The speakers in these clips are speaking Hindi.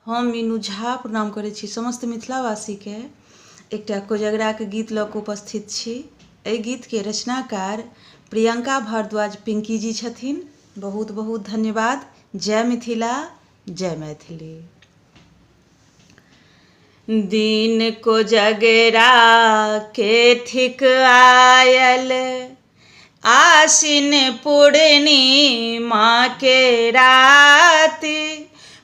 हम मीनू झा प्रणाम करै छी समस्त मिथिलावासीके। एकटा कोजगराके गीत लऽ कऽ उपस्थित छी। एहि गीतके रचनाकार प्रियंका भारद्वाज पिंकी जी छथिन। बहुत बहुत धन्यवाद। जय मिथिला, जय मैथिली। दिन कोजगरा के थिक आयल, आसिन पूर्णिमा के राति,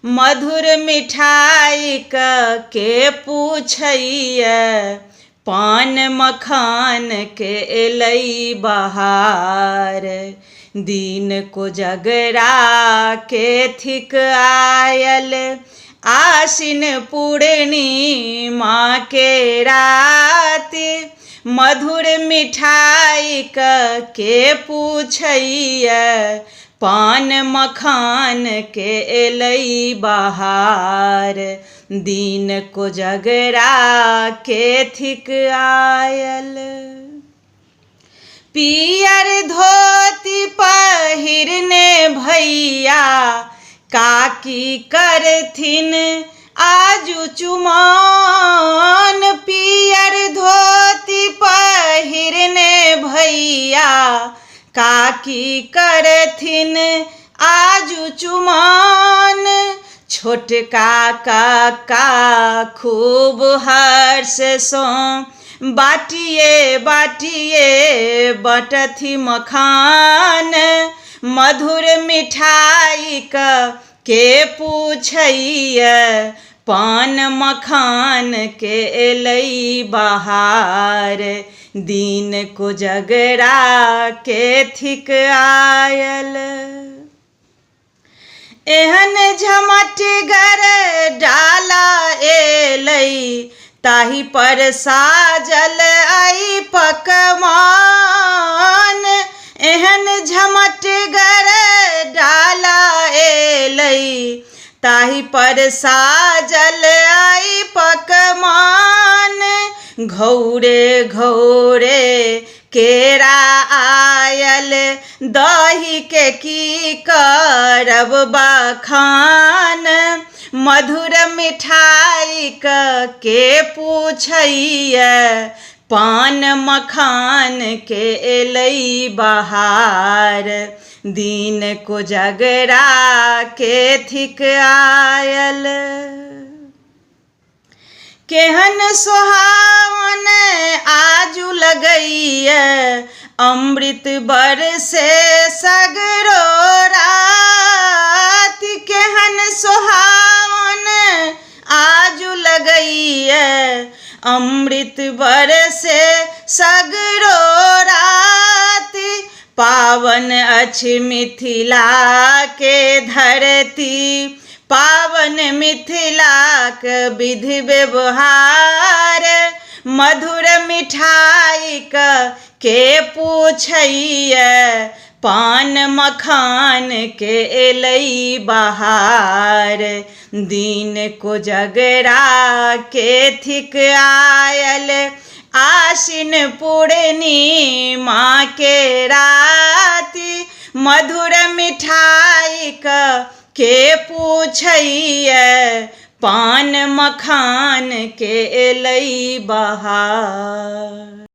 मधुर मिठाई के पूछैया, पान मखान के एलै बहार। दिन कोजगरा के थिक आयल, आसिन पूर्णिमा के राति, मधुर मिठाई के पूछैया, पान मखान के एलै बहार। दिन कोजगरा के थिक आयल। पियर धोती पहिरने भैया, काकी करथिन आजू चुमाओन। पियर धोती पहिरने भैया, काकी करथिन आजू चुमाओन। छोटका काका खूब हर्ष सँ बाटिए बाटिए बटथि मखान, मधुर मिठाई के पूछैया, पान मखान के एलै बहार। दिन कोजगरा के थिक आयल। एहन झमटगर डाला एलै, ताहि पर साजल आई पकवान। एहन झमटगर डाला एलै, ताहि पर साजल आई पकवान। घौरे घौरे केरा आयल, दही के की करब बखान। मधुर मिठाई के पूछैया, पान मखान के एलै बहार। दिन कोजगरा के थिक आयल। केहन सोहावन आजू लगैया, अमृत बरसे सगरो रात। केहन सोहावन आजू लगैया, अमृत बरसे सगरो रात। पावन अछि मिथिला के धरती, पावन मिथिलाक विधि व्यवहार। मधुर मिठाई के पूछैया, पान मखान के एलै बहार। दिन कोजगरा के थिक आयल, आसिन पूर्णिमा के राति, मधुर मिठाई के पूछैया, पान मखान के एलै बहार।